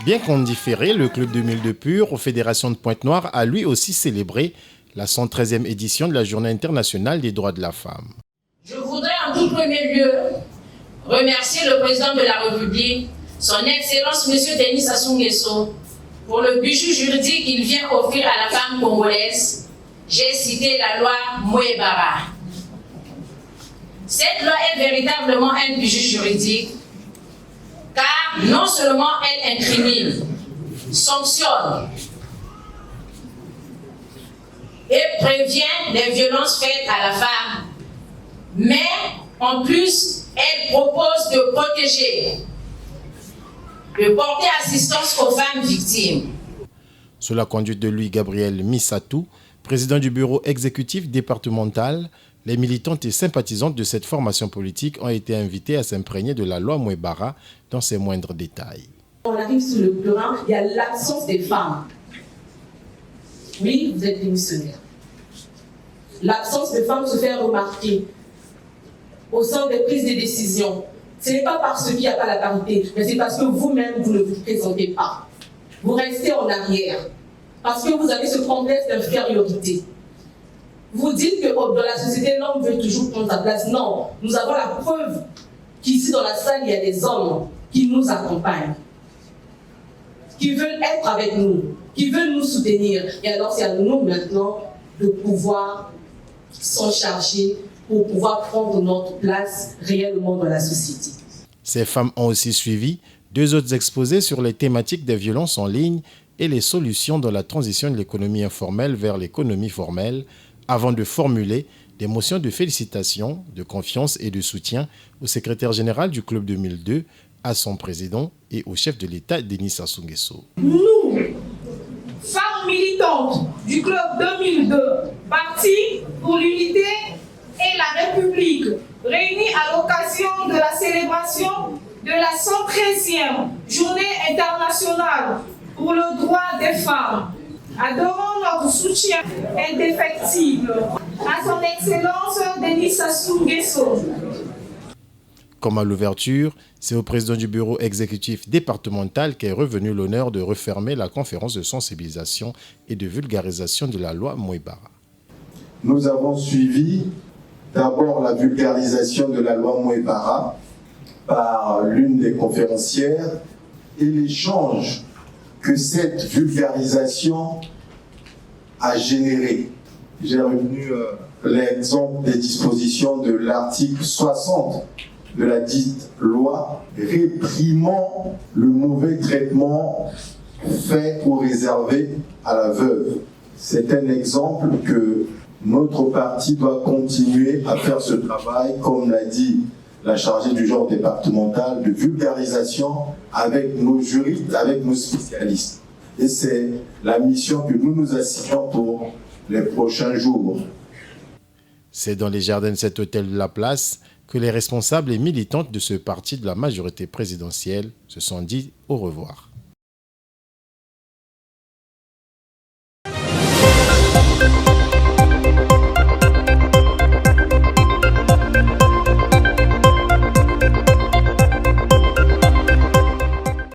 Bien qu'en différé, le Club 2002 Pur aux fédérations de Pointe-Noire a lui aussi célébré la 113e édition de la Journée internationale des droits de la femme. Je voudrais en tout premier lieu remercier le président de la République, son Excellence M. Denis Sassou Nguesso, pour le bijou juridique qu'il vient offrir à la femme congolaise. J'ai cité la loi Mouebara. Cette loi est véritablement un bijou juridique, car non seulement elle incrimine, sanctionne et prévient les violences faites à la femme, mais en plus, elle propose de protéger, de porter assistance aux femmes victimes. Sous la conduite de Louis-Gabriel Missatou, président du bureau exécutif départemental, les militantes et sympathisantes de cette formation politique ont été invitées à s'imprégner de la loi Mouebara dans ses moindres détails. On arrive sur le terrain, il y a l'absence des femmes. Oui, vous êtes démissionnaire. L'absence des femmes se fait remarquer au sein des prises de décision. Ce n'est pas parce qu'il n'y a pas la parité, mais c'est parce que vous-même, vous ne vous présentez pas. Vous restez en arrière. Parce que vous avez ce complexe d'infériorité. Vous dites que dans la société, l'homme veut toujours prendre sa place. Non, nous avons la preuve qu'ici dans la salle, il y a des hommes qui nous accompagnent, qui veulent être avec nous, qui veulent nous soutenir. Et alors, c'est à nous maintenant de pouvoir s'en charger pour pouvoir prendre notre place réellement dans la société. Ces femmes ont aussi suivi 2 autres exposés sur les thématiques des violences en ligne et les solutions dans la transition de l'économie informelle vers l'économie formelle, avant de formuler des motions de félicitations, de confiance et de soutien au secrétaire général du Club 2002, à son président et au chef de l'État, Denis Sassou Nguesso. Nous, femmes militantes du Club 2002, parti pour l'unité et la République, réunies à l'occasion de la célébration de la 113e Journée internationale pour le droit des femmes, adorons notre soutien indéfectible à son Excellence Denis Sassou Nguesso. Comme à l'ouverture, c'est au président du bureau exécutif départemental qu'est revenu l'honneur de refermer la conférence de sensibilisation et de vulgarisation de la loi Mouebara. Nous avons suivi d'abord la vulgarisation de la loi Mouebara par l'une des conférencières et l'échange que cette vulgarisation a généré. J'ai retenu l'exemple des dispositions de l'article 60 de la dite loi réprimant le mauvais traitement fait ou réservé à la veuve. C'est un exemple que notre parti doit continuer à faire ce travail, comme l'a dit la chargée du genre départemental, de vulgarisation avec nos juristes, avec nos spécialistes. Et c'est la mission que nous nous assignons pour les prochains jours. C'est dans les jardins de cet hôtel de la Place que les responsables et militantes de ce parti de la majorité présidentielle se sont dit au revoir.